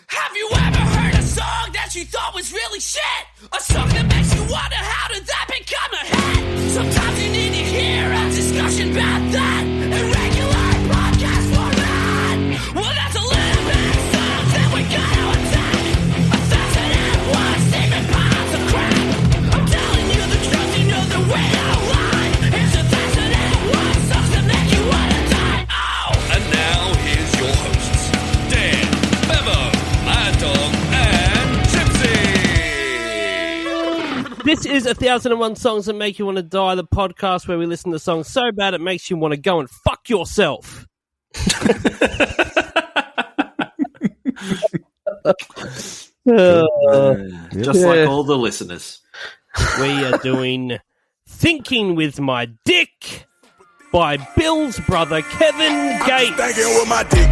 Have you ever heard a song that you thought was really shit? A song that makes you wonder how did that become a hit? Sometimes you need to hear a discussion about that. Irregular podcast format. Well, that's a little bit of songs that we gotta attack. 1,001 steaming piles of crap. I'm telling you the truth, you know that we don't lie. Here's 1,001 songs that make you wanna die. Oh! And now here's your hosts, Dan, Bevo, Mad Dog, and Gypsy. This is 1,001 Songs That Make You Want to Die, the podcast where we listen to songs so bad it makes you want to go and fuck yourself. Just like all the listeners. We are doing Thinking with My Dick by Bill's brother Kevin Gates. Thinking with my dick.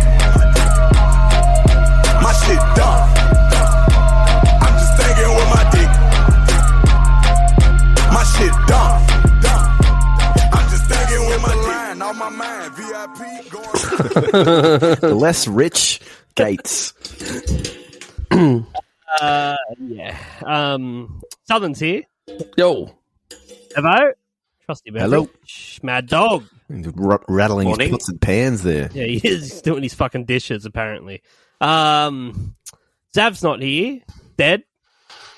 My shit dumb. I'm just thinking with my dick. My shit dumb. I'm just thinking with my line on my mind. VIP going. The less rich Gates. Southern's here. Yo. Hello. Trusty Beverage. Hello. Mad Dog. Rattling Morning. his pots and pans there. Yeah, he is. He's doing his fucking dishes, apparently. Zav's not here. Dead.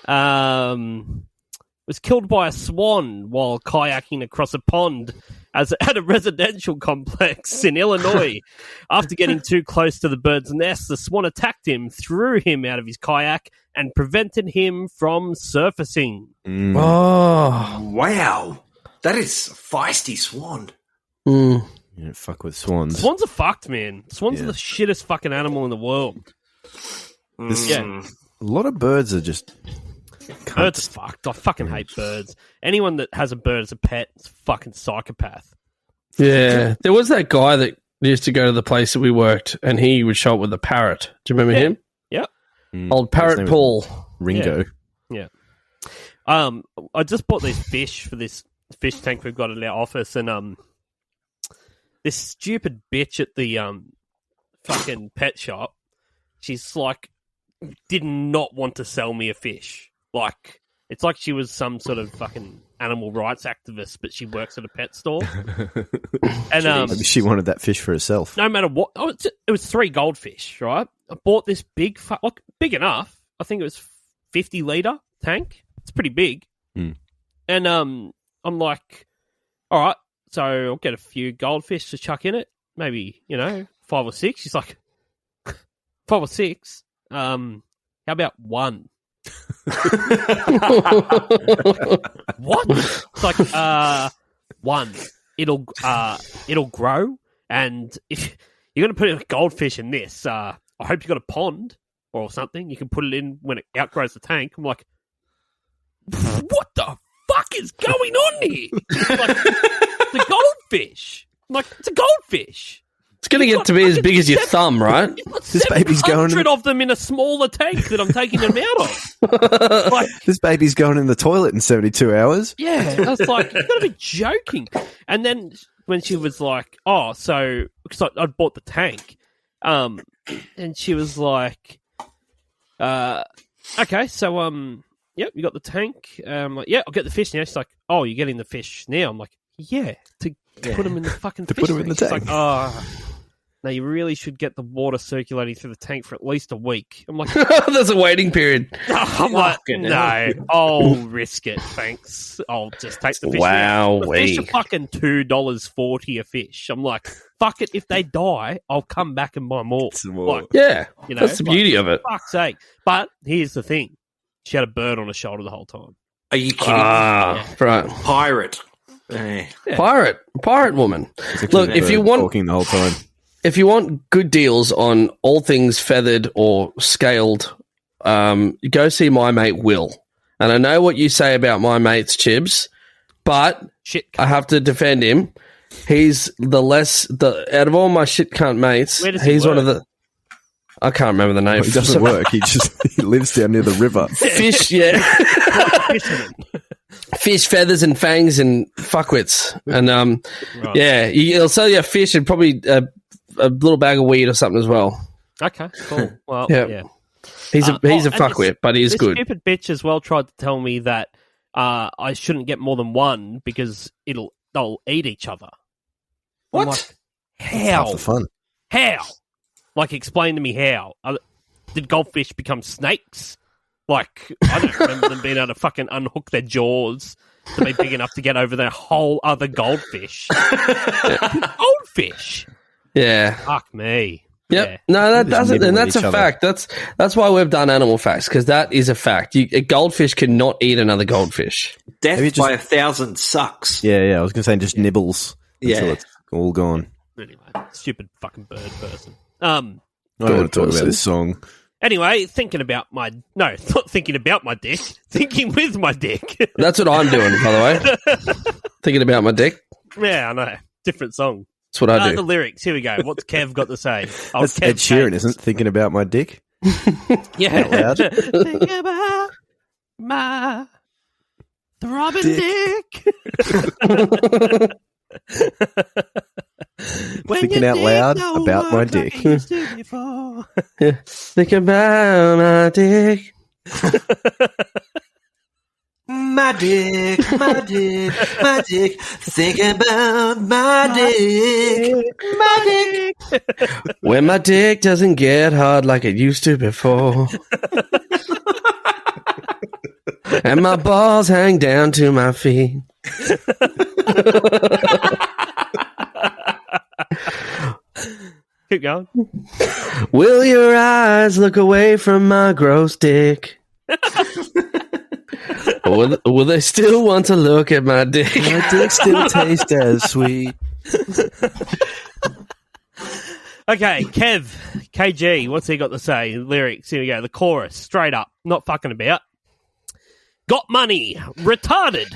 Was killed by a swan while kayaking across a pond at a residential complex in Illinois. After getting too close to the bird's nest, the swan attacked him, threw him out of his kayak, and prevented him from surfacing. Oh. Wow. That is a feisty swan. Mm. You don't fuck with swans. Swans are fucked, man. Swans Yeah. are the shittest fucking animal in the world. Yeah. A lot of birds are just... Birds are fucked. I fucking hate birds. Anyone that has a bird as a pet is a fucking psychopath. Yeah. There was that guy that used to go to the place that we worked and he would show up with a parrot. Do you remember him? Yep. Old His Parrot name was Paul. Ringo. Yeah. I just bought these fish for this fish tank we've got at our office, and this stupid bitch at the fucking pet shop, she's like, did not want to sell me a fish. Like, it's like she was some sort of fucking animal rights activist, but she works at a pet store. And Maybe she wanted that fish for herself. no matter what, it was 3 goldfish, right? I bought this big, big enough. I think it was 50-litre tank. It's pretty big. Mm. And I'm like, all right, so I'll get a few goldfish to chuck in it. Maybe, 5 or 6. She's like, 5 or 6? How about 1? What? It's like 1. It'll grow, and if you're going to put a goldfish in this, I hope you got a pond or something. You can put it in when it outgrows the tank. I'm like, what the fuck is going on here? Like, it's a goldfish. I'm like, it's a goldfish. It's going to get to be as big as your thumb, right? This baby's going... 700 of them in a smaller tank that I'm taking them out of. Like, This baby's going in the toilet in 72 hours. yeah, I was like, you've got to be joking. And then when she was like, oh, so, because I'd bought the tank, and she was like, okay, so, yep, you got the tank. I'm like, yeah, I'll get the fish now. She's like, oh, you're getting the fish now? I'm like, yeah, to put them in the fucking To fish put 'em in the tank. tank. She's like, oh, no, you really should get the water circulating through the tank for at least a week. I'm like, There's a waiting period. I'm like, no, I'll risk it, thanks. I'll just take the fish. Wow, The fish are fucking $2.40 a fish. I'm like, fuck it, if they die, I'll come back and buy more. Some more. Like, Yeah. you That's the beauty of it. fuck's sake. But here's the thing. She had a bird on her shoulder the whole time. Are you kidding? Right. Pirate. Eh. Pirate woman. Look, if you want Talking the whole time. if you want good deals on all things feathered or scaled, go see my mate Will. And I know what you say about my mate's Chibs, but Shit. I have to defend him. He's out of all my shit cunt mates, Where does he he's one of work? the. I can't remember the name. He doesn't work. He lives down near the river. Fish, yeah. Fisherman. Fish, feathers, and fangs, and fuckwits. And Right. yeah, he'll sell you a fish and probably a little bag of weed or something as well. Okay, cool. Well, Yeah. yeah. He's a and fuckwit, but he is this good. stupid bitch as well tried to tell me that I shouldn't get more than one because they'll eat each other. I'm What? like, Half how? the fun. How? Like, explain to me how. Did goldfish become snakes? Like, I don't remember them being able to fucking unhook their jaws to be big enough to get over their whole other goldfish. Goldfish? Yeah. Fuck me. Yep. Yeah. No, that Just doesn't, nibble and at that's each a other. fact. That's why we've done animal facts, because that is a fact. A goldfish cannot eat another goldfish. Death Maybe just- by 1,000 sucks. Yeah. I was going to say just nibbles until Yeah. it's all gone. Anyway, stupid fucking bird person. I don't want to talk person. about this song. Anyway, not thinking about my dick, thinking with my dick. That's what I'm doing, by the way. Thinking about my dick. Yeah, I know. Different song. That's what I The do. lyrics. Here we go. What's Kev got to say? Oh, That's Kev Ed Sheeran, James. isn't it? Thinking about my dick. Yeah. Out loud. Think about my throbbing dick. When Thinking your out dick loud don't about my work dick. like it used to before. Think about my dick. My dick, my dick, my dick. Think about my dick. My dick. When my dick doesn't get hard like it used to before. And my balls hang down to my feet. Keep going. Will your eyes look away from my gross dick? Or will they still want to look at my dick? My dick still tastes as sweet. Okay, Kev, KG, what's he got to say? Lyrics, here we go. The chorus, straight up, not fucking about. Got money, retarded.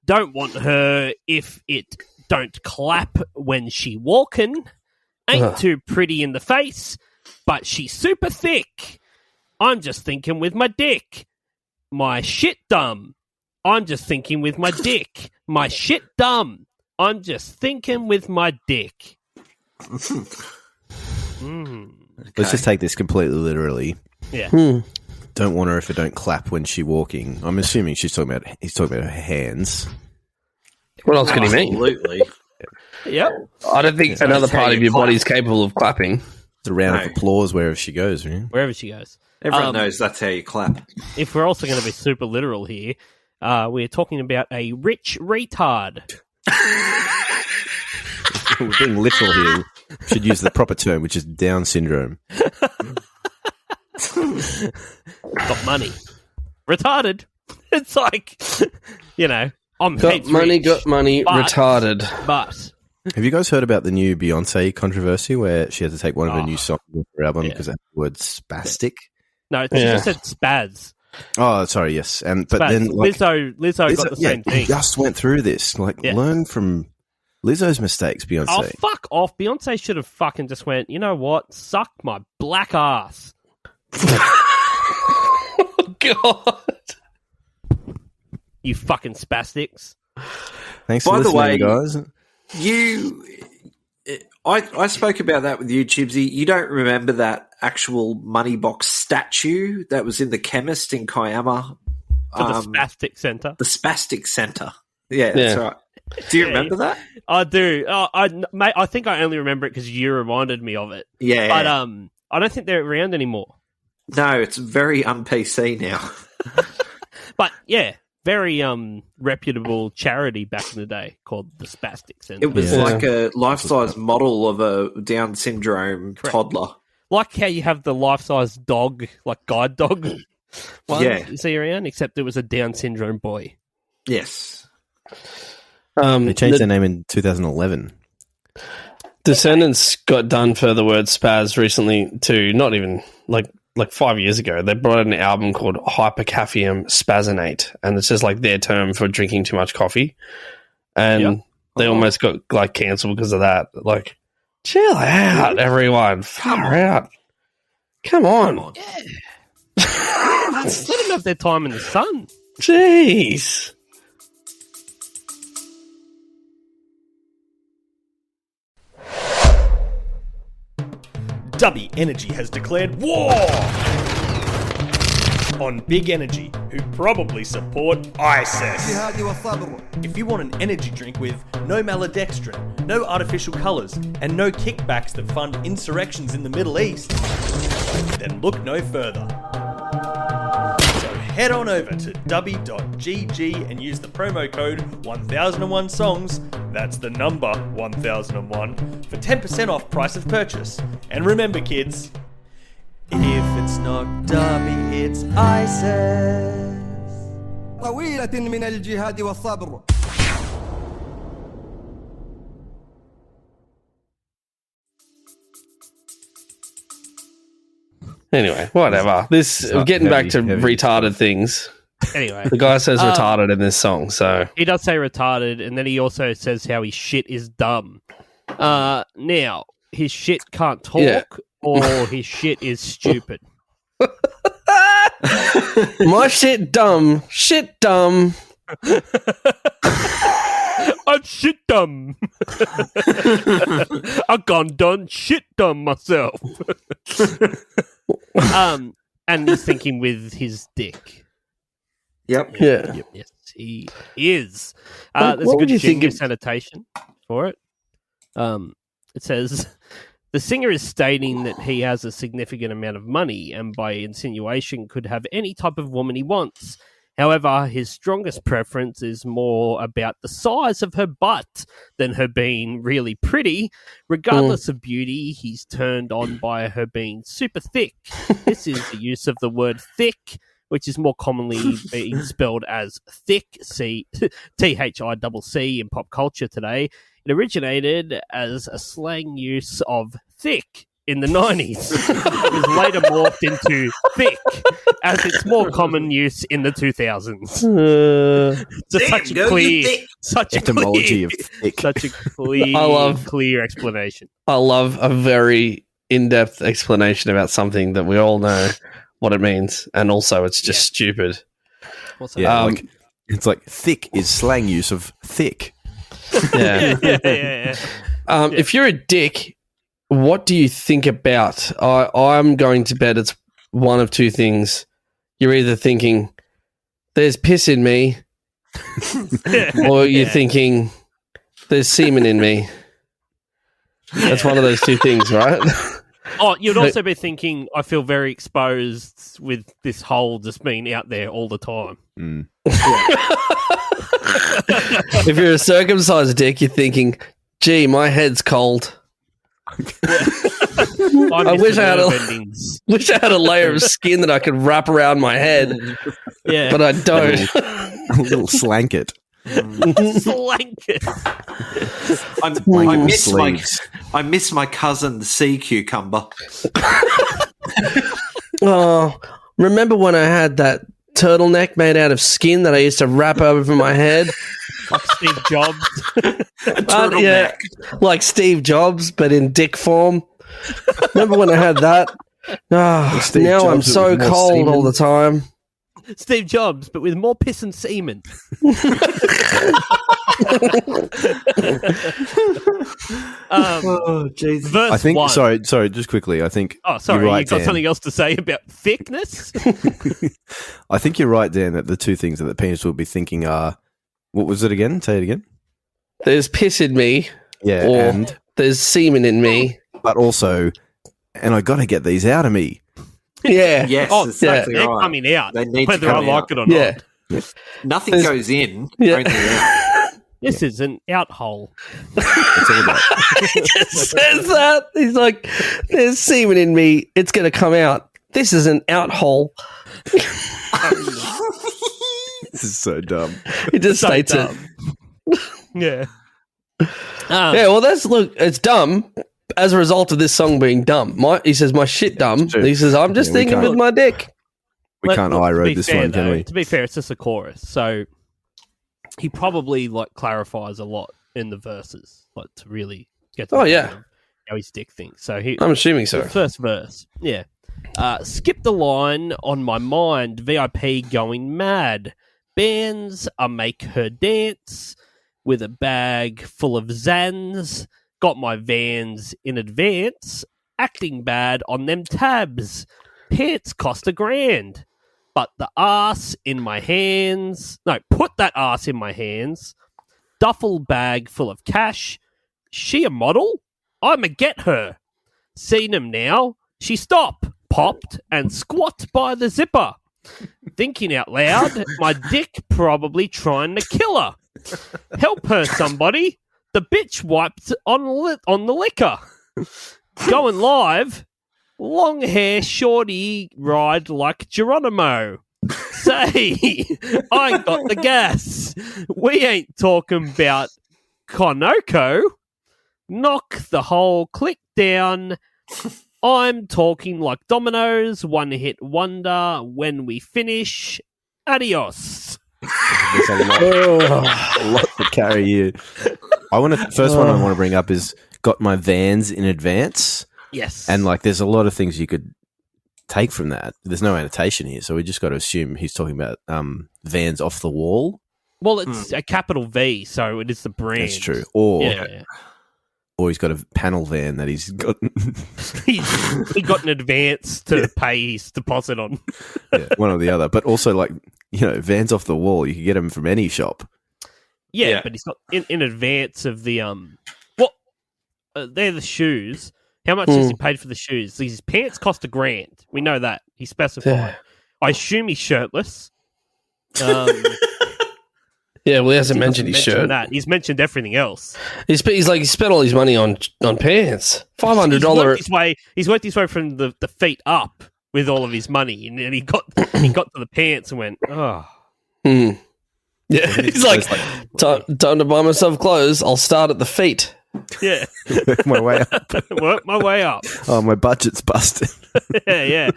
Don't want her if it don't clap when she walkin'. Ain't too pretty in the face, but she's super thick. I'm just thinking with my dick. My shit dumb. I'm just thinking with my dick. My shit dumb. I'm just thinking with my dick. Let's just take this completely literally. Yeah. Don't want her if it don't clap when she walking. I'm assuming he's talking about her hands. What else can he mean? Absolutely. Yep. I don't think another how part you of your clap. body's capable of clapping. It's a round No. of applause wherever she goes. Right? Wherever she goes. Everyone knows that's how you clap. If we're also going to be super literal here, we're talking about a rich retard. We're being literal here. We should use the proper term, which is Down syndrome. Got money. Retarded. It's like, I'm Got heaps money, rich, got money, but- retarded. But Have you guys heard about the new Beyonce controversy where she had to take one of her new songs off her album because it had the word spastic? no, she Yeah. just said spaz. Oh, sorry, yes. But Spaz. then like, Lizzo got the same thing. just went through this. Yeah. Learn from Lizzo's mistakes, Beyonce. Oh, fuck off. Beyonce should have fucking just went, you know what? Suck my black ass. God. You fucking spastics. Thanks By for the listening, way- guys. I spoke about that with you, Chibsy. You don't remember that actual money box statue that was in the chemist in Kiama? To the spastic centre. The Spastic Centre. Yeah, that's Yeah. right. Do you remember that? I do. Mate, I think I only remember it because you reminded me of it. Yeah. But I don't think they're around anymore. No, it's very un-PC now. But yeah, very reputable charity back in the day called the Spastic Centre. It was Yeah. like a life-size model of a Down syndrome toddler. Like how you have the life-size dog, like guide dog one Yeah. you see around, except it was a Down syndrome boy. Yes. They changed The their name in 2011. Descendants got done for the word spaz recently too. Not even like 5 years ago. They brought out an album called Hypercaffeum Spazzinate, and it's just like their term for drinking too much coffee. And they almost got like cancelled because of that. Like, chill out, everyone. Far out. Come on. Let them have their time in the sun. Jeez. Dubby Energy has declared war! on Big Energy, who probably support ISIS. If you want an energy drink with no maltodextrin, no artificial colours, and no kickbacks that fund insurrections in the Middle East, then look no further. So head on over to dubby.gg and use the promo code 1001songs, that's the number 1001, for 10% off price of purchase. And remember, kids, if it's not Dubby, it's ISIS. طويلة من الجهاد والصبر. Anyway, whatever. Getting back to retarded things. Anyway, The guy says retarded in this song, so he does say retarded, and then he also says how his shit is dumb. Now, his shit can't talk, or his shit is stupid. my shit dumb. I'm shit dumb. I've gone done shit dumb myself. And he's thinking with his dick. Yep. Yeah. Yes, he is. What There's a would good you think genius annotation for it. It says the singer is stating that he has a significant amount of money and by insinuation could have any type of woman he wants. However, his strongest preference is more about the size of her butt than her being really pretty. Regardless of beauty, he's turned on by her being super thick. This is the use of the word thick, which is more commonly being spelled as thick, THICC in pop culture today. It originated as a slang use of thick in the 90s. It was later morphed into thick as its more common use in the 2000s. Such Etymology of thick. Such a clear explanation. I love a very in-depth explanation about something that we all know what it means, and also it's just stupid. Yeah, it's like thick is slang use of thick. Yeah. If you're a dick, what do you think about? I'm going to bet it's one of two things. You're either thinking, there's piss in me, or you're thinking, there's semen in me. That's one of those two things, right? Oh, you'd also be thinking, I feel very exposed with this hole just being out there all the time. Mm. If you're a circumcised dick, you're thinking, gee, my head's cold. I wish I had a layer of skin that I could wrap around my head, but I don't. A little slanket. Slanket. I miss my cousin, the sea cucumber. Oh, remember when I had that turtleneck made out of skin that I used to wrap over my head? Like Steve Jobs. Yeah, like Steve Jobs, but in dick form. Remember when I had that? Oh, now Jobs, I'm so cold semen. all the time. Steve Jobs, but with more piss and semen. Oh, Jesus. Verse I think. 1. Sorry. Just quickly. I think. Oh, sorry. You're right, You got Dan. something else to say about thickness? I think you're right, Dan. That the two things that the penis will be thinking are, what was it again? Say it again. There's piss in me, Yeah, or and there's semen in me. but also, and I got to get these out of me. Yeah. Yes, Oh, exactly they're right. coming out, They need whether to I come like out. it or Yeah. not. Nothing There's- goes in, Yeah. only out. This is an out hole. It's all about. He just says that. He's like, there's semen in me. It's going to come out. This is an out hole. This is so dumb. He just So states dumb. it. Yeah. Yeah, well, it's dumb as a result of this song being dumb. He says, my shit dumb. true. He says, I'm just Yeah, we thinking can't- with my dick. We can't to eye be road this fair, one, can though, we? To be fair, it's just a chorus, so he probably clarifies a lot in the verses, to really get to Oh, the yeah. point of how his dick thinks. So I'm assuming so. the first verse, yeah. Skip the line on my mind, VIP going mad. Bands, I make her dance with a bag full of Zans. Got my vans in advance. Acting bad on them tabs. Pants cost $1,000. but the ass in my hands. No, put that ass in my hands. Duffel bag full of cash. She a model? I'ma get her. Seen him now. She stop, popped, and squat by the zipper. Thinking out loud, my dick probably trying to kill her. Help her, somebody. The bitch wiped on the liquor. Going live. Long hair, shorty, ride like Geronimo. Say, I got the gas. We ain't talking about Konoko. Knock the whole click down. I'm talking like dominoes, one hit wonder. When we finish, adios. There's a lot to carry here. First one I want to bring up is got my Vans in advance. Yes. And like there's a lot of things you could take from that. There's no annotation here, so we just got to assume he's talking about Vans off the wall. Well, it's a capital V, so it is the brand. That's true. Or Yeah. or he's got a panel van that he's got. he got an advance to pay his deposit on. Yeah, one or the other. But also, like, Vans off the wall, you can get them from any shop. Yeah, but he's got in advance of the they're the shoes. How much has he paid for the shoes? His pants cost $1,000. We know that. He specified. Yeah. I assume he's shirtless. Yeah, well, he hasn't mentioned his shirt. That. He's mentioned everything else. He spent all his money on pants. $500. He's worked his way from the feet up with all of his money, and then he got to the pants and went, oh. Yeah, he's like, time to buy myself clothes. I'll start at the feet. Yeah. Work my way up. Work my way up. Oh, my budget's busted. Yeah.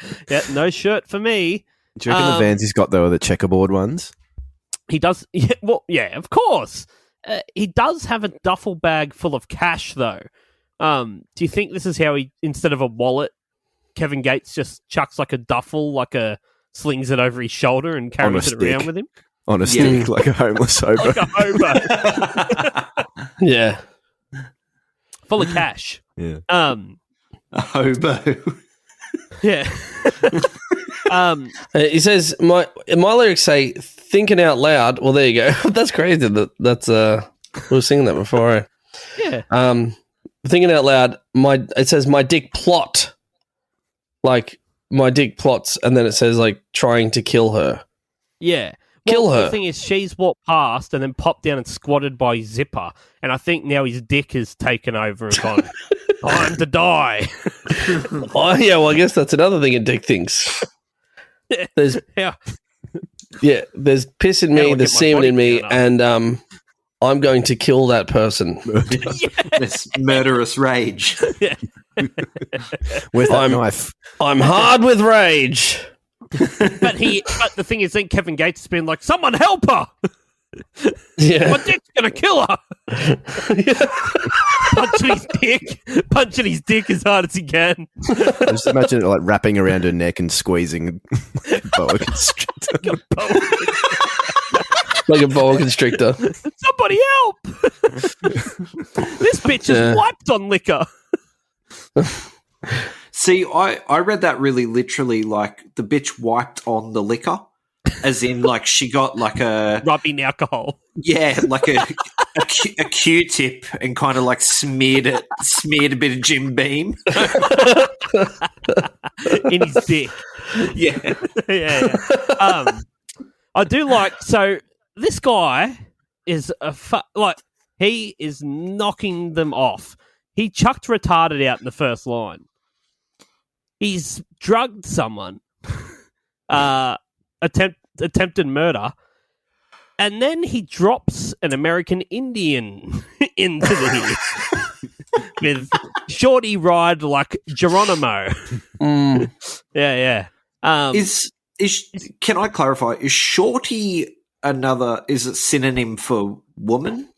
No shirt for me. Do you reckon the Vans he's got, though, are the checkerboard ones? He does. Yeah, of course. He does have a duffel bag full of cash, though. Do you think this is how he, instead of a wallet, Kevin Gates just chucks like a duffel, slings it over his shoulder and carries it around with him? On a stick, like a homeless hobo. Like a hobo. Yeah. Full of cash. Yeah. A hobo. Yeah. He says, my lyrics say, thinking out loud. Well, there you go. That's crazy. That's we were singing that before. Yeah. Thinking out loud, it says, my dick plot. Like, my dick plots, and then it says, like, trying to kill her. Yeah. Kill her. The thing is, she's walked past and then popped down and squatted by his zipper. And I think now his dick has taken over and gone, time to die. Oh, yeah, well, I guess that's another thing a dick thinks. There's there's piss in me, there's semen in me, and I'm going to kill that person. This murderous rage. Yeah. With that knife. I'm hard with rage. But the thing is, then Kevin Gates has been like, someone help her! Yeah. My dick's gonna kill her! Punching his dick as hard as he can. I just imagine it like wrapping around her neck and squeezing boa constrictor. Like a boa constrictor. Somebody help! This bitch is wiped on liquor. See, I read that really literally, like the bitch wiped on the liquor, as in like she got like a rubbing alcohol. Yeah, like a Q-tip and kind of like smeared a bit of Jim Beam in his dick. Yeah. Yeah. I do like, so this guy is he is knocking them off. He chucked retarded out in the first line. He's drugged someone, attempted murder, and then he drops an American Indian into the with shorty ride like Geronimo. Yeah. Can I clarify? Is shorty is it synonym for woman?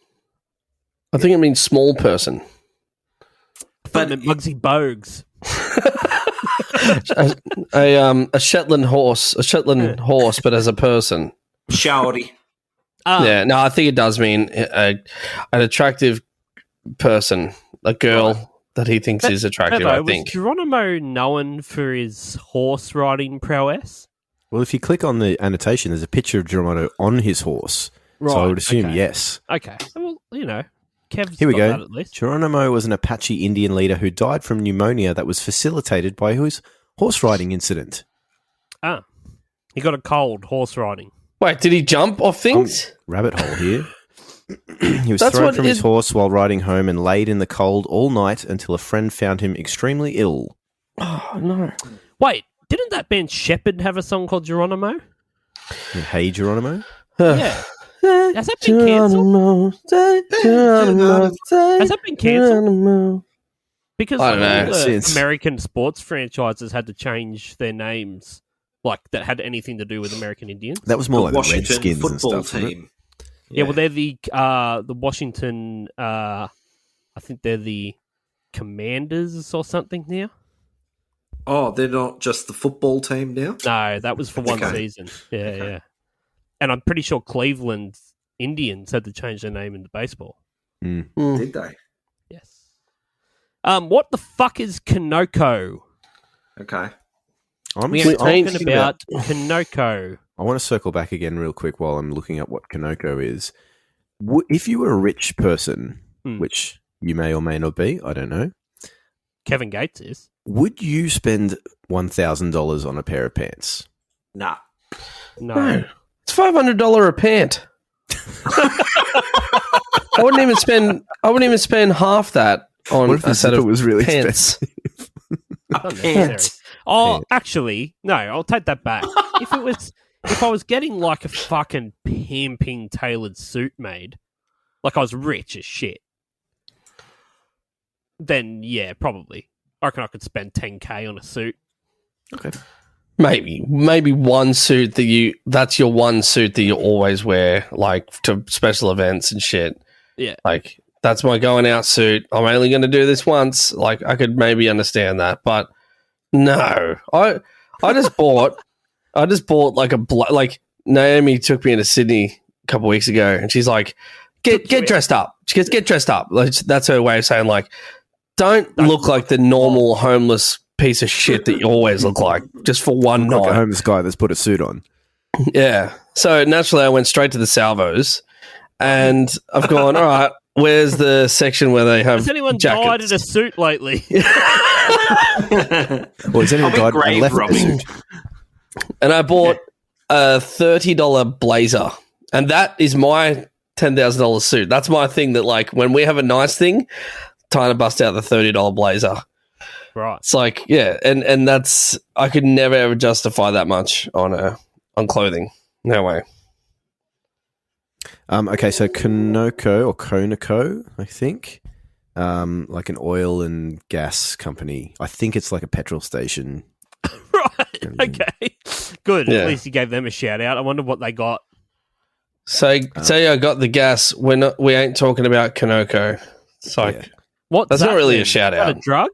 I think it means small person. But Muggsy Bogues. a Shetland horse, but as a person. Shorty. Yeah, no, I think it does mean an attractive person, a girl that he thinks is attractive. I think. Was Geronimo known for his horse riding prowess? Well, if you click on the annotation, there's a picture of Geronimo on his horse. So I Right, would assume okay. yes. Okay. Well, Kev's Here we got go. that at least. Geronimo was an Apache Indian leader who died from pneumonia that was facilitated by his horse riding incident. Ah. He got a cold horse riding. Wait, did he jump off things? Rabbit hole here. He was That's thrown what from his it- horse while riding home and laid in the cold all night until a friend found him extremely ill. Oh, no. Wait, didn't that band Shepherd have a song called Geronimo? Hey, Geronimo? Yeah. Has that been cancelled? Has that been cancelled? Because I don't know. all the Since- American sports franchises had to change their names, like that had anything to do with American Indians. That was more like the Washington Redskins and football stuff. wasn't it? team. Yeah, well, they're the Washington. I think they're the Commanders or something now. Oh, they're not just the football team now? No, that was for one Okay. season. Yeah. And I'm pretty sure Cleveland Indians had to change their name into baseball. Did they? Yes. What the fuck is Kanoko? Okay. I'm We are Wait, talking about Kanoko. I want to circle back again real quick while I'm looking up what Kanoko is. If you were a rich person, which you may or may not be, I don't know, Kevin Gates is. would you spend $1,000 on a pair of pants? Nah. No. It's $500 a pant. I wouldn't even spend half that on What if the a set zipper of was really pants. expensive? Unnecessary. Oh, Pant. actually, no, I'll take that back. If I was getting like a fucking pimping tailored suit made, like I was rich as shit, then yeah, probably. I reckon I could spend $10K on a suit. Okay. Maybe one suit that's your one suit that you always wear, like to special events and shit. Yeah. Like that's my going out suit. I'm only going to do this once. Like I could maybe understand that, but no, I just bought like like Naomi took me into Sydney a couple of weeks ago, and she's like, get dressed up. She goes, get dressed up. Like, that's her way of saying like, don't look like the normal homeless piece of shit that you always look like, just for one Like a night. homeless guy that's put a suit on. Yeah. So naturally, I went straight to the salvos, and I've gone, all right, where's the section where they have Has anyone died jackets? in a suit lately? Well, has anyone I'll died be grave and left the robbing. suit? And I bought a $30 blazer, and that is my $10,000 suit. That's my thing. That like when we have a nice thing, trying to bust out the $30 blazer. Right. It's like and that's I could never ever justify that much on clothing. No way. Okay, so Conoco or Conoco, I think, like an oil and gas company. I think it's like a petrol station. Right. Okay. Good. Yeah. At least you gave them a shout out. I wonder what they got. Say I got the gas. We ain't talking about Kanoko. It's like Yeah. What's That's that not really a then? shout Is that out. a drug?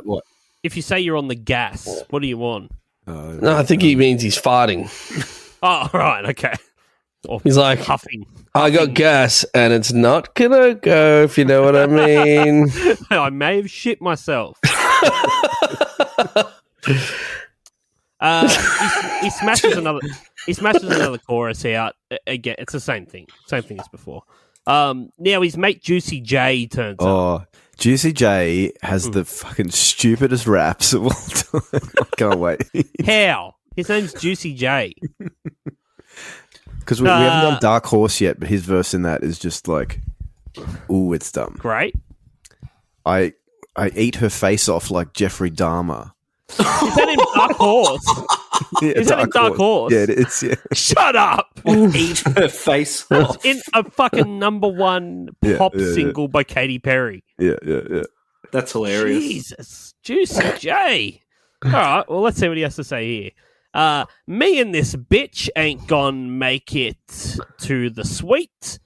What? If you say you're on the gas, what are you on? no, I think he means he's farting. Oh, right. Okay. Or He's like, huffing. I got gas, and it's not Kanoko, if you know what I mean. I may have shit myself. He smashes another. He smashes another chorus out. Again, it's the same thing. Same thing as before. Now his mate Juicy J turns up. Oh, Juicy J has the fucking stupidest raps of all time. I can't wait. How? His name's Juicy J. Because we haven't done Dark Horse yet, but his verse in that is just like, ooh, it's dumb. Great. I eat her face off like Jeffrey Dahmer. Is that in Dark Horse? Yeah, Is that in Dark Horse? Yeah, it is. Yeah. Shut up! Eat her face off. It's in a fucking number one pop Yeah, yeah. single by Katy Perry. Yeah. That's hilarious. Jesus, Juicy J. All right, well, let's see what he has to say here. Me and this bitch ain't gonna make it to the suite.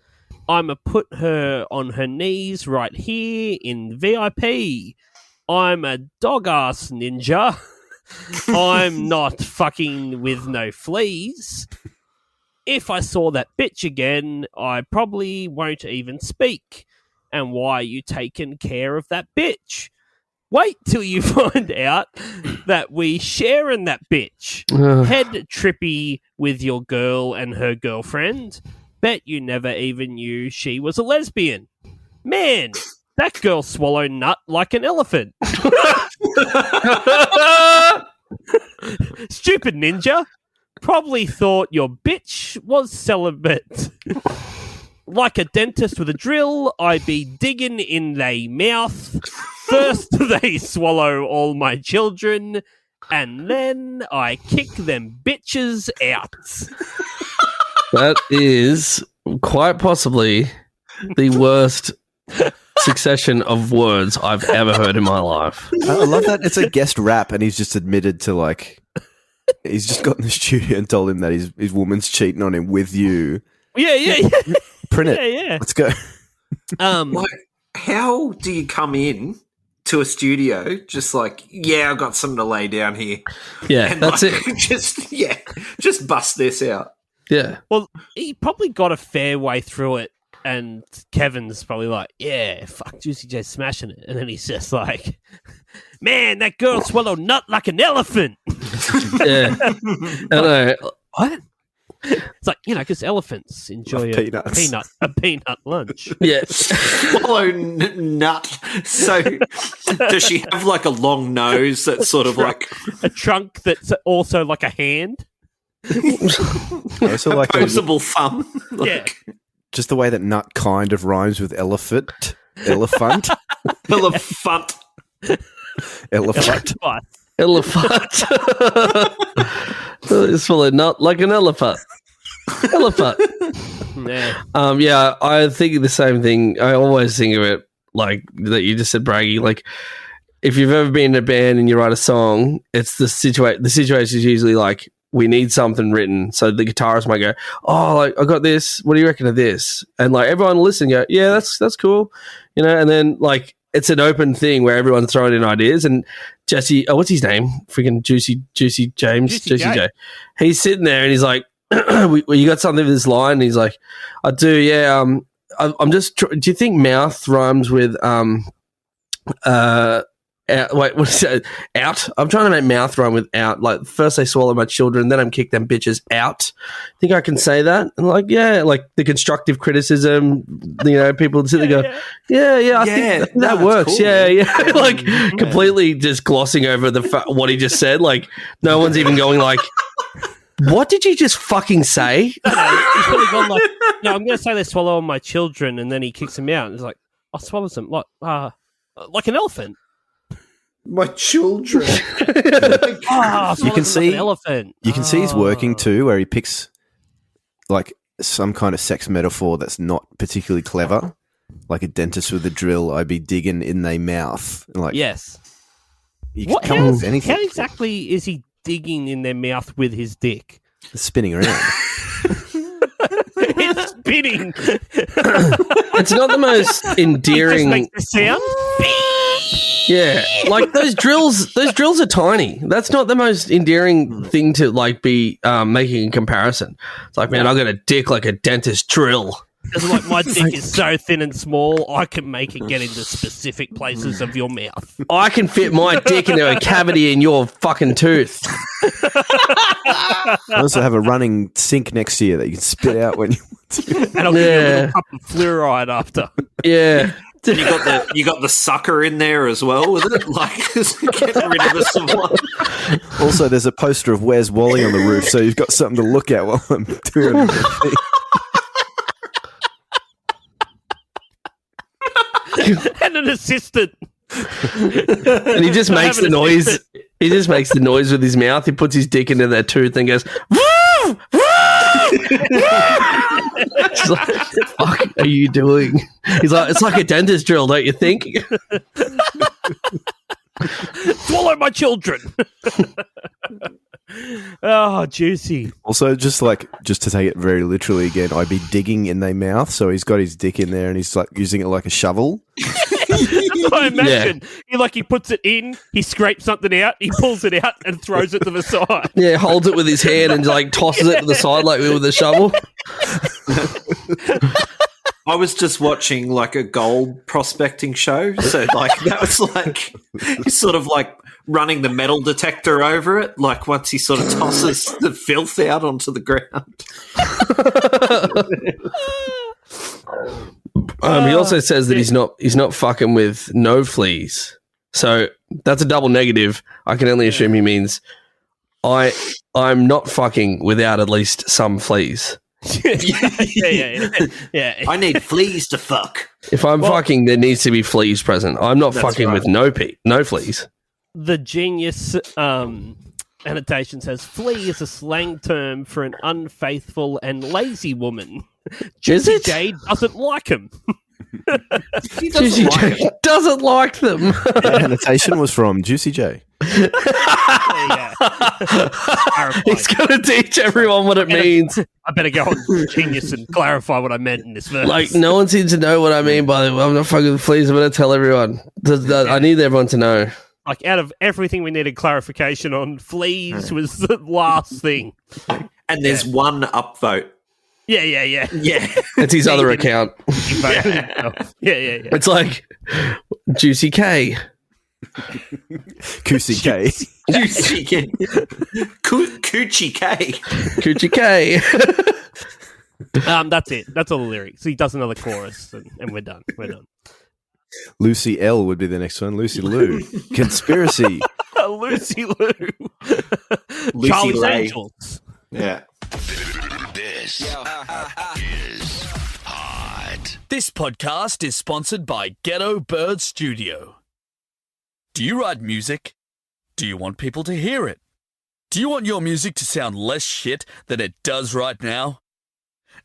I'ma put her on her knees right here in VIP. I'm a dog-ass ninja. I'm not fucking with no fleas. If I saw that bitch again, I probably won't even speak. And why are you taking care of that bitch? Wait till you find out that we sharing that bitch. Head trippy with your girl and her girlfriend. Bet you never even knew she was a lesbian. Man, that girl swallowed nut like an elephant. Stupid ninja. Probably thought your bitch was celibate. Like a dentist with a drill, I be digging in they mouth. First they swallow all my children, and then I kick them bitches out. That is quite possibly the worst succession of words I've ever heard in my life. I love that it's a guest rap, and he's just admitted to like he's just got in the studio and told him that his woman's cheating on him with you. Yeah. Print it. Yeah. Let's go. Like, how do you come in to a studio just like, yeah, I've got something to lay down here? Yeah, And that's like, it. just bust this out. Yeah. Well, he probably got a fair way through it, and Kevin's probably like, yeah, fuck, Juicy J's smashing it. And then he's just like, man, that girl swallowed nut like an elephant. Yeah. I know. What? It's like, because elephants enjoy Love peanuts. a peanut lunch. Yeah. Swallow nut. So does she have like a long nose that's sort of like A trunk that's also like a hand. Also, like opposable thumb? Yeah. just the way that nut kind of rhymes with elephant. Elephant. Elephant. Elephant. Elephant. Swallow nut like an elephant. Elephant. Yeah. Yeah, I think the same thing. I always think of it like that you just said, Braggy. Like, if you've ever been in a band and you write a song, it's the situation. The situation is usually like, we need something written. So the guitarist might go, oh, like, I got this. What do you reckon of this? And like everyone will listen and go, yeah, that's cool. And then like it's an open thing where everyone's throwing in ideas. And Jesse, what's his name? Freaking Juicy James. Juicy J. He's sitting there and he's like, you got something with this line? And he's like, I do, yeah. I'm just, do you think mouth rhymes with, wait, what is it? Out? I'm trying to make mouth rhyme with out. Like, first they swallow my children, then I'm kick them bitches out. Think I can say that? And like, yeah, like the constructive criticism, people sit there and go, yeah, I think that works. Cool, yeah. Like, completely just glossing over what he just said. Like, no one's even going like, what did you just fucking say? He's probably gone like, no, I'm going to say they swallow all my children, and then he kicks them out. And he's like, I swallowed them like an elephant. My children. You can see an elephant. You can see he's working too, where he picks like some kind of sex metaphor that's not particularly clever, like a dentist with a drill. I'd be digging in their mouth. Like, Yes. you can come up with anything. How exactly is he digging in their mouth with his dick? Spinning around. It's spinning. It's not the most endearing. It just makes the sound. Yeah, like those drills are tiny. That's not the most endearing thing to like be making a comparison. It's like, man, I got a dick like a dentist drill. It's like my dick is so thin and small, I can make it get into specific places of your mouth. I can fit my dick into a cavity in your fucking tooth. I also have a running sink next to you that you can spit out when you want to. And I'll give you a little cup of fluoride after. Yeah. You got the sucker in there as well with it, like get rid of the supply. Also, there's a poster of Where's Wally on the roof, so you've got something to look at while I'm doing it. And an assistant. And he just makes the noise. He just makes the noise with his mouth. He puts his dick into their tooth and goes, woo! Woo! It's like, what the fuck are you doing? He's like, it's like a dentist drill, don't you think? Swallow my children. Oh, juicy. Also, just to take it very literally again, I'd be digging in their mouth, so he's got his dick in there and he's like using it like a shovel. I imagine he puts it in, he scrapes something out, he pulls it out and throws it to the side. Yeah, holds it with his hand and like tosses it to the side like with a shovel. I was just watching like a gold prospecting show, so like that was like he's sort of like running the metal detector over it. Like once he sort of tosses the filth out onto the ground. He also says that he's not fucking with no fleas. So that's a double negative. I can only assume he means I'm not fucking without at least some fleas. Yeah. I need fleas to fuck. If I'm fucking, there needs to be fleas present. I'm not fucking right. with no fleas. The Genius annotation says, flea is a slang term for an unfaithful and lazy woman. Juicy J doesn't like him. Juicy J doesn't like them. The annotation was from Juicy J. He's going to teach everyone what it means. I better go on Genius and clarify what I meant in this verse. Like, no one seems to know what I mean by I'm not fucking with fleas. I'm going to tell everyone. I need everyone to know. Like, out of everything we needed clarification on, fleas was the last thing. And there's one upvote. Yeah. Yeah. It's his other account. Yeah. It's like Juicy K. Goosey K. Juicy K. Coochie K. Coochie K. That's it. That's all the lyrics. He does another chorus and we're done. Lucy L would be the next one. Lucy Lou. Conspiracy. Lucy Lou. Lucy Charlie's Lay. Angels. Yeah. This is hot. This podcast is sponsored by Ghetto Bird Studio. Do you write music? Do you want people to hear it? Do you want your music to sound less shit than it does right now?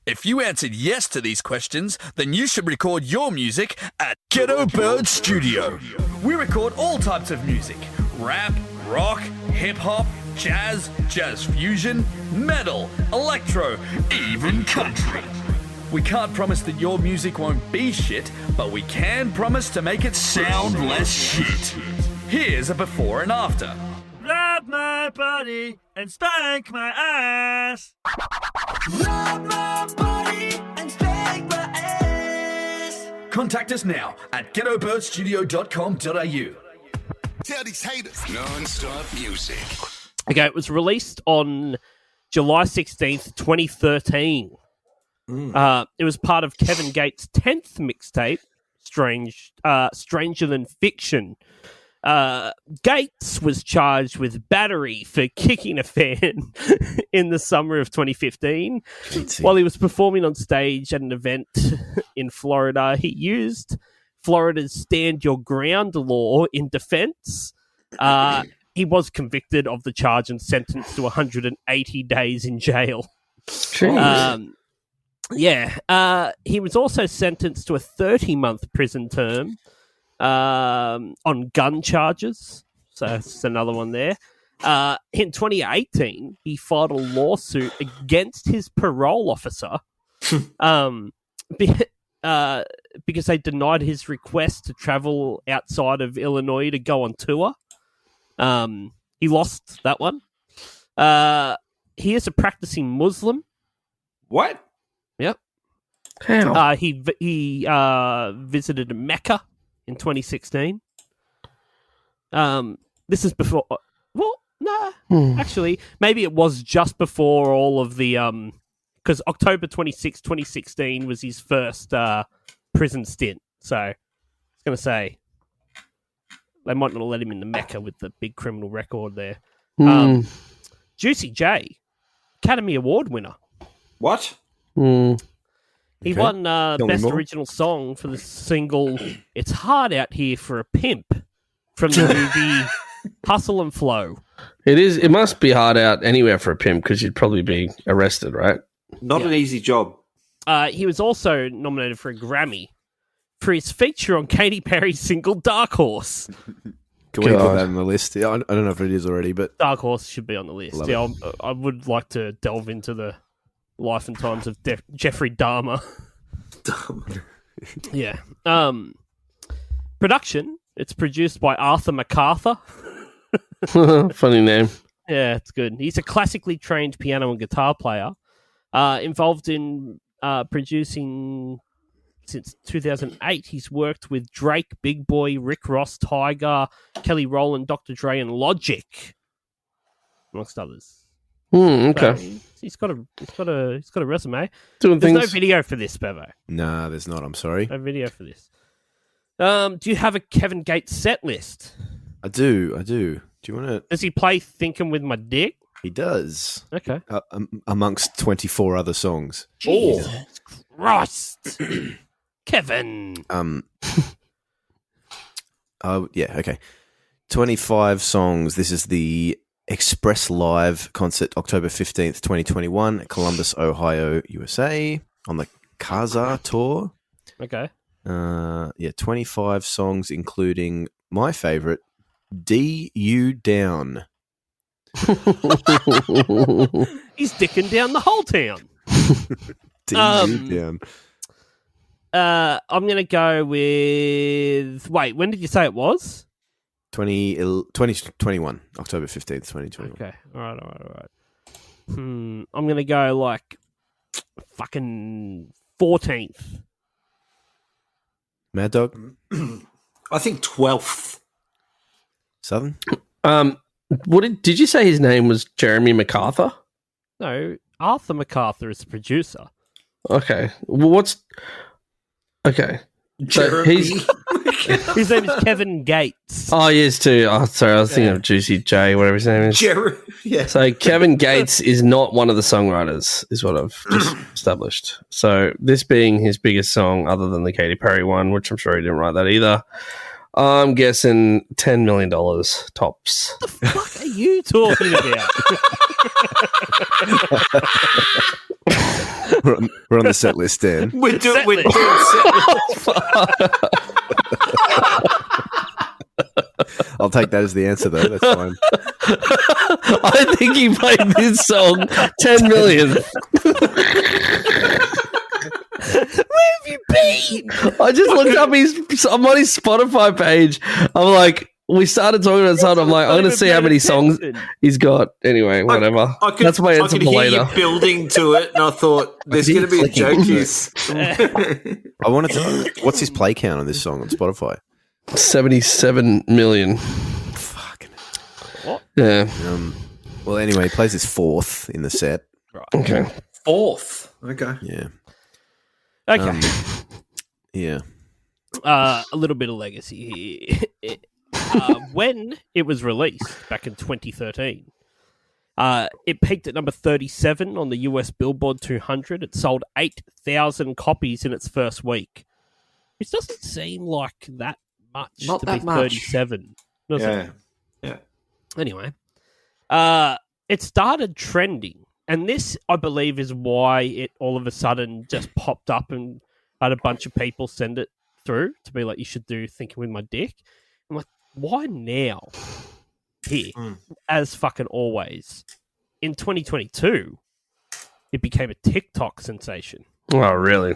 If you answered yes to these questions, then you should record your music at Ghetto Bird Studio. We record all types of music: rap, rock, hip-hop, jazz fusion, metal, electro, even country. We can't promise that your music won't be shit, but we can promise to make it sound less shit. Here's a before and after. Grab my body and spank my ass. Contact us now at ghettobirdstudio.com.au. Tell these haters. Non-stop music. Okay, it was released on July 16th, 2013. It was part of Kevin Gates' 10th mixtape, Stranger Than Fiction. Gates was charged with battery for kicking a fan in the summer of 2015. While he was performing on stage at an event in Florida, he used Florida's Stand Your Ground law in defense. He was convicted of the charge and sentenced to 180 days in jail. He was also sentenced to a 30-month prison term on gun charges. So that's another one there. In 2018, he filed a lawsuit against his parole officer because they denied his request to travel outside of Illinois to go on tour. He lost that one. He is a practicing Muslim. What? Yep. How? He visited Mecca in 2016. This is before. Well, no, actually, maybe it was just before all of the because October 26, 2016 was his first prison stint. So I was going to say they might not let him into Mecca with the big criminal record there. Juicy J, Academy Award winner. What? He won Best Original Song for the single It's Hard Out Here for a Pimp from the movie Hustle and Flow. It is. It must be hard out anywhere for a pimp because you'd probably be arrested, right? Not an easy job. He was also nominated for a Grammy for his feature on Katy Perry's single Dark Horse. Can we put that on the list? Yeah, I don't know if it is already, but Dark Horse should be on the list. Love Yeah, I would like to delve into the life and times of Jeffrey Dahmer. Yeah. Production. It's produced by Arthur MacArthur. Funny name. Yeah, it's good. He's a classically trained piano and guitar player, involved in producing Since 2008, he's worked with Drake, Big Boy, Rick Ross, Tiger, Kelly Rowland, Dr. Dre, and Logic, amongst others. Okay. So he's got a resume. Doing There's things. no video for this, Bevo. Nah, there's not. I'm sorry. No video for this. Do you have a Kevin Gates set list? I do. Do you want to? Does he play Thinkin' with My Dick? He does. Okay. Amongst 24 other songs. Jesus Christ. Kevin. Oh, yeah, okay. 25 songs. This is the Express Live concert, October 15th, 2021, Columbus, Ohio, USA, on the Kaza tour. Okay. 25 songs, including my favorite, D.U. Down. He's dicking down the whole town. D.U. Down. I'm going to go with... Wait, when did you say it was? 2021, October 15th, 2021. Okay. All right. I'm going to go like fucking 14th. Mad Dog? I think 12th. Southern? Did you say his name was Jeremy MacArthur? No, Arthur MacArthur is the producer. Okay. Well, okay. So he's. His name is Kevin Gates. Oh, he is too. Oh, sorry, I was thinking of Juicy J, whatever his name is. Yeah. So Kevin Gates is not one of the songwriters, is what I've just established. So this being his biggest song, other than the Katy Perry one, which I'm sure he didn't write that either, I'm guessing $10 million tops. What the fuck are you talking about? We're on the set list, Dan. We're doing set list. I'll take that as the answer, though. That's fine. I think he played this song 10 million. Where have you been? I just looked up I'm on his Spotify page. I'm like, we started talking about something. I'm like, I'm going to see how many songs he's got. Anyway, whatever. That's my answer for later. I could hear you building to it, and I thought there's going to be a joke here. I wanted to. What's his play count on this song on Spotify? 77 million. Fucking. What? Yeah. Well, anyway, he plays his fourth in the set. Right. Okay. Fourth. Okay. Yeah. Okay. Yeah. A little bit of legacy here. When it was released back in 2013, it peaked at number 37 on the US Billboard 200. It sold 8,000 copies in its first week, which doesn't seem like that much Not to that be much. 37. Does it? Yeah. Anyway, it started trending, and this, I believe, is why it all of a sudden just popped up and had a bunch of people send it through to be like, you should do Thinking with My Dick. I'm like, why now? Here, as fucking always. In 2022, it became a TikTok sensation. Oh, really?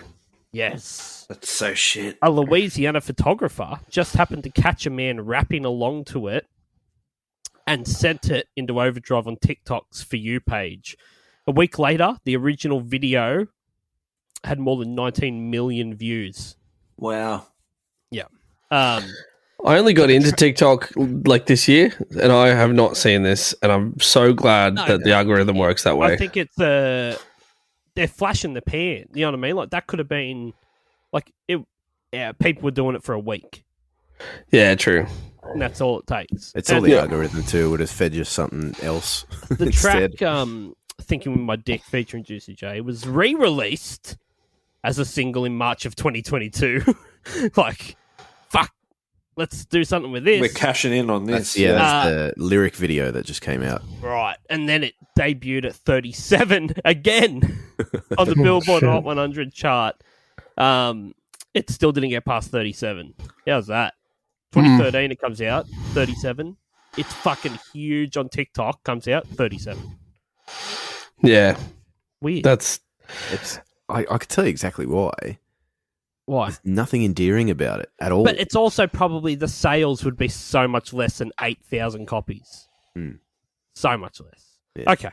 Yes. That's so shit. A Louisiana photographer just happened to catch a man rapping along to it and sent it into overdrive on TikTok's For You page. A week later, the original video had more than 19 million views. Wow. Yeah. I only got into TikTok like this year, and I have not seen this, and I'm so glad that the algorithm works that way. I think it's they're flashing the pan. You know what I mean? Like that could have been like it. Yeah, people were doing it for a week, Yeah, true. and that's all it takes. It's all And the algorithm, too. Would have fed you something else. the instead. track Thinking with My Dick featuring Juicy J was re-released as a single in March of 2022. Like, fuck, let's do something with this. We're cashing in on this. That's the lyric video that just came out. Right, and then it debuted at 37 again on the Billboard Hot 100 chart. It still didn't get past 37. How's that? 2013 it comes out, 37. It's fucking huge on TikTok, comes out, 37. Yeah. Weird. It's. I could tell you exactly why. Why? There's nothing endearing about it at all. But it's also probably the sales would be so much less than 8,000 copies. So much less. Yeah. Okay.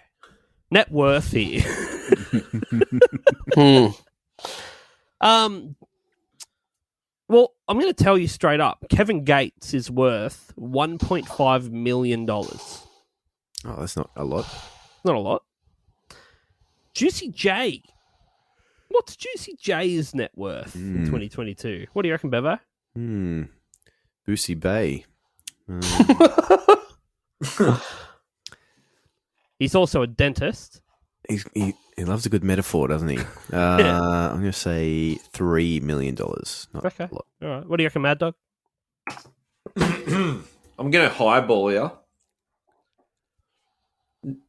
Net worth here. Well, I'm going to tell you straight up. Kevin Gates is worth $1.5 million. Oh, that's not a lot. Not a lot. Juicy J. What's Juicy J's net worth in 2022? What do you reckon, Bevo? Boosie Bay. He's also a dentist. He loves a good metaphor, doesn't he? I'm going to say $3 million. Not Okay. a lot. All right. What do you reckon, Mad Dog? I'm going to highball you.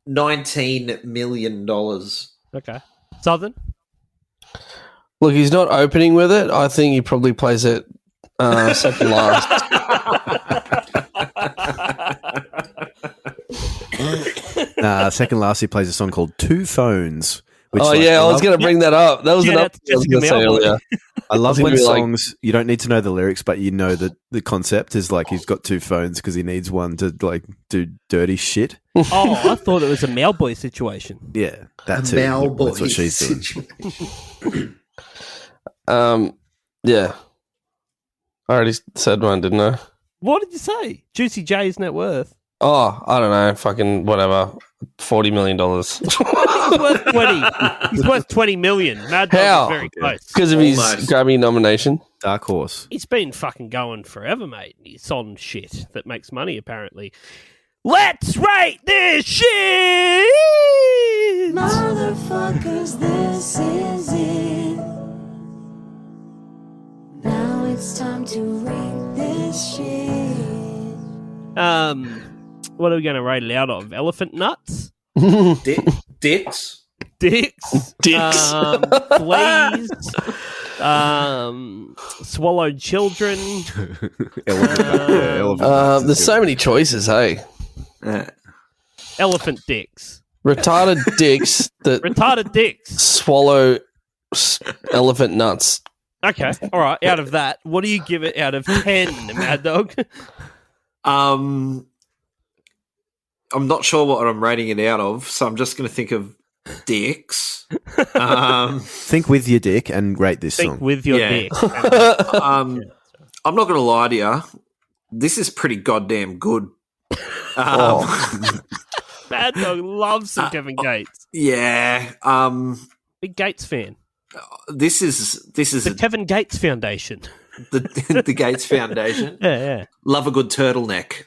$19 million. Okay. Southern? Look, he's not opening with it. I think he probably plays it second last. Second last, he plays a song called Two Phones. Which, I was going to bring that up. That was another thing I was going to say earlier. I love when It's gonna be songs, you don't need to know the lyrics, but you know that the concept is like he's got two phones because he needs one to like do dirty shit. Oh, I thought it was a Malboy situation. Yeah, that too. That's what she's doing. Yeah. I already said one, didn't I? What did you say? Juicy J's net worth. Oh, I don't know. Fucking whatever. $40 million. He's worth 20. He's worth 20 million. Mad Dog How? is very close. Because of his Almost. Grammy nomination. Dark Horse. He's been fucking going forever, mate. He's on shit that makes money, apparently. Let's rate this shit! Motherfuckers, this is it. Now it's time to rate this shit. What are we going to rate it out of? Elephant nuts? Dicks. Dicks? Dicks. Fleas? Swallowed children? There's so many choices, hey. Elephant dicks. Retarded dicks that Retarded dicks. swallow elephant nuts. Okay, all right. Out of that, what do you give it out of 10, Mad Dog? I'm not sure what I'm rating it out of, so I'm just going to think of dicks. Think with your dick and rate this Think song. with your Yeah. dick. I'm not going to lie to you. This is pretty goddamn good. Mad Dog loves some Kevin Gates. Yeah. Big Gates fan. This is The Kevin Gates Foundation. the Gates Foundation. Yeah. Love a good turtleneck.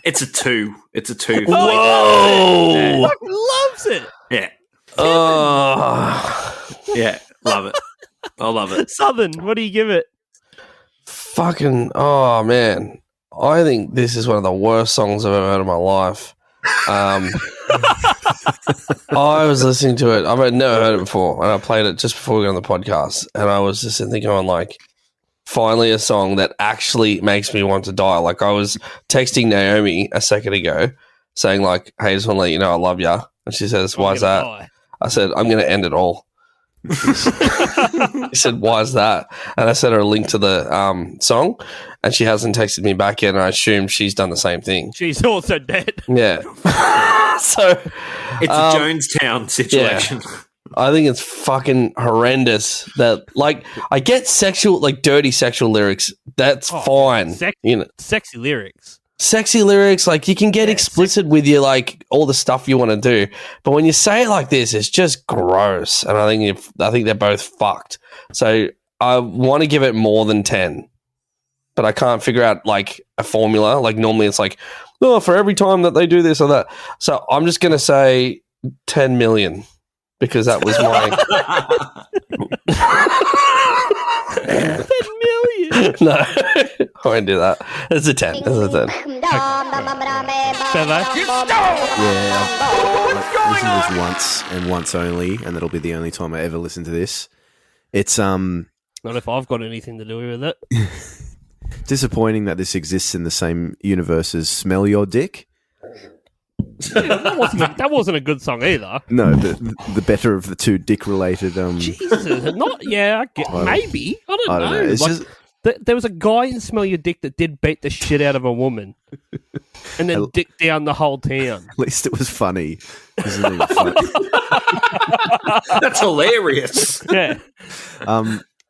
It's a 2. It's a 2. Whoa! Fucking loves it. Yeah. Oh, Yeah. Love it. I love it. Southern, what do you give it? fucking, oh man. I think this is one of the worst songs I've ever heard in my life. I was listening to it. I've never heard it before, and I played it just before we got on the podcast, and I was just thinking on like, finally a song that actually makes me want to die. Like, I was texting Naomi a second ago saying like, hey, just want to let you know I love ya. And she says, why is that? Die. I said, I'm going to end it all. He said, why is that? And I sent her a link to the song, and she hasn't texted me back yet, and I assume she's done the same thing. She's also dead. Yeah. So It's a Jonestown situation. yeah. I think it's fucking horrendous that, like, I get sexual, like, dirty sexual lyrics. That's fine. You know, Sexy lyrics. sexy lyrics, like, you can get explicit with your, like, all the stuff you want to do. But when you say it like this, it's just gross. And I think they're both fucked. So I want to give it more than 10. But I can't figure out, like, a formula. Like, normally it's like, oh, for every time that they do this or that. So I'm just going to say 10 million. Because that was my 10 million. no, I won't do that. It's a 10. It's a 10. Bevo? Yeah, I've listened to this once and once only, and that'll be the only time I ever listen to this. It's Not if I've got anything to do with it. disappointing that this exists in the same universe as "Smell Your Dick." That wasn't a good song either. No, the better of the two dick-related. Jesus, not I get, maybe I don't know. It's Like, just there was a guy in Smell Your Dick that did beat the shit out of a woman, and then dick down the whole town. at least it was funny. Isn't it funny? That's hilarious. Yeah,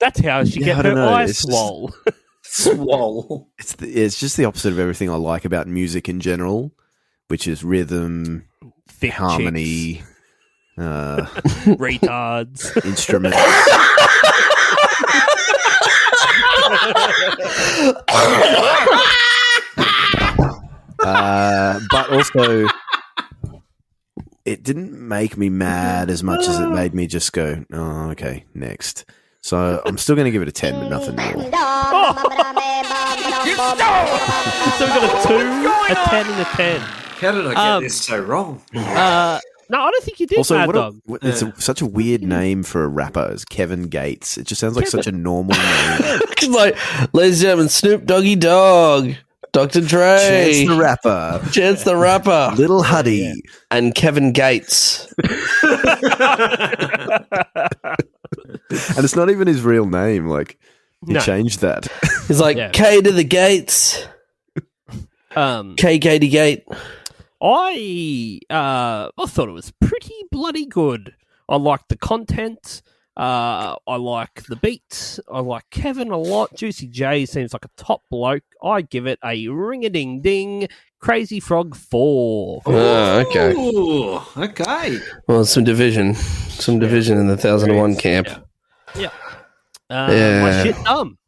That's how she Yeah, get I don't her know. eyes It's just- swole. Swole. It's just the opposite of everything I like about music in general, which is rhythm, Thick harmony, retards. instruments. But also, it didn't make me mad as much as it made me just go, oh, okay, next. So I'm still going to give it a 10, but nothing more. So we got a 2, a 10, and a 10. How did I get this so wrong? No, I don't think you did, Also, Mad Dog. it's such a weird name for a rapper. It's Kevin Gates. It just sounds like such a normal name. It's like, ladies and gentlemen, Snoop Doggy Dogg, Dr. Dre, Chance the Rapper, Chance the Rapper, Little Huddy, and Kevin Gates. and it's not even his real name. Like he No. changed that. He's like, Yeah. K to the Gates, K Katie Gate. I thought it was pretty bloody good. I liked the content. I like the beats. I like Kevin a lot. Juicy J seems like a top bloke. I give it a ring-a-ding-ding Crazy Frog 4. Oh, okay. Ooh, okay. Well, some division in the 1001 camp. Yeah. Yeah. My shit dumb.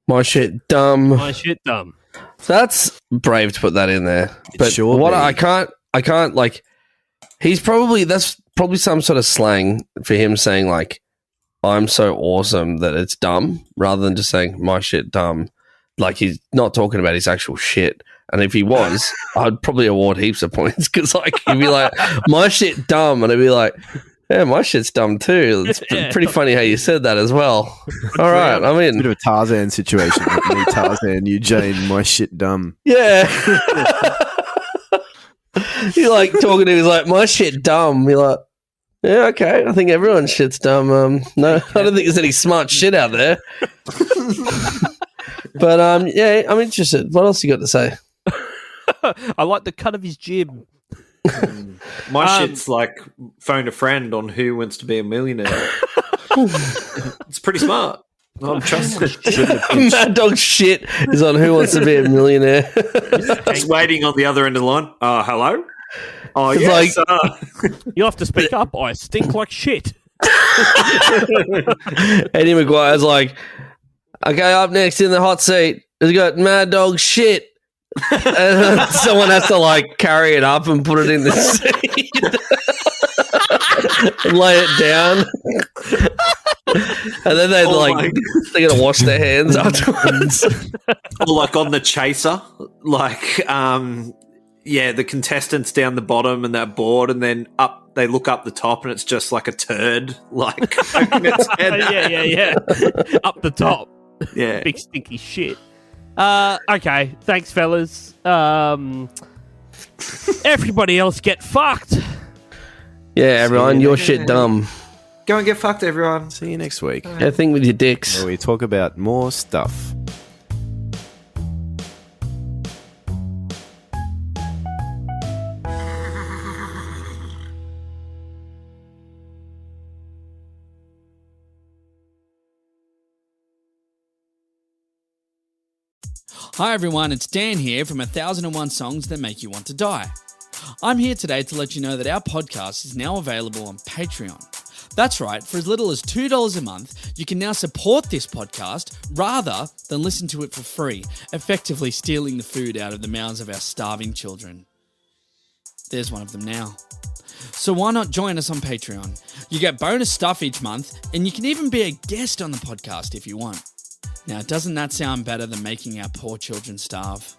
My shit dumb. My shit dumb. That's brave to put that in there. But sure what be. I can't like. That's probably some sort of slang for him saying like, "I'm so awesome that it's dumb," rather than just saying my shit dumb. Like he's not talking about his actual shit. And if he was, I'd probably award heaps of points because like he'd be like, "My shit dumb," and I'd be like, "Yeah, my shit's dumb too." It's pretty funny how you said that as well. All right, I'm in. Bit of a Tarzan situation. Like me, Tarzan, you, Jane, my shit dumb. Yeah. You're like talking to him, he's like, my shit dumb. You're like, yeah, okay. I think everyone's shit's dumb. No, I don't think there's any smart shit out there. But yeah, I'm interested. What else you got to say? I like the cut of his jib. My shit's like phone a friend on Who Wants to Be a Millionaire. It's pretty smart. I'm trusting it. Mad Dog shit is on Who Wants to Be a Millionaire. Just waiting on the other end of the line. Hello? Oh, It's yes. You'll have to speak up. I stink like shit. Eddie McGuire's like, okay, up next in the hot seat, he's got Mad Dog shit. And someone has to like carry it up and put it in the seat and lay it down. And then they're they're gonna wash their hands afterwards. Or like on the chaser, like the contestants down the bottom and that board, and then up they look up the top and it's just like a turd, like poking its head. Yeah. Up the top. Yeah. Big stinky shit. Okay, thanks, fellas. Everybody else get fucked. Yeah, everyone, your shit dumb. Go and get fucked, everyone. See you next week. Yeah, thing with your dicks. Where we talk about more stuff. Hi everyone, it's Dan here from 1001 Songs That Make You Want to Die. I'm here today to let you know that our podcast is now available on Patreon. That's right, for as little as $2 a month, you can now support this podcast rather than listen to it for free, effectively stealing the food out of the mouths of our starving children. There's one of them now. So why not join us on Patreon? You get bonus stuff each month, and you can even be a guest on the podcast if you want. Now, doesn't that sound better than making our poor children starve?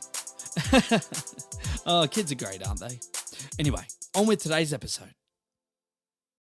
Oh, kids are great, aren't they? Anyway, on with today's episode.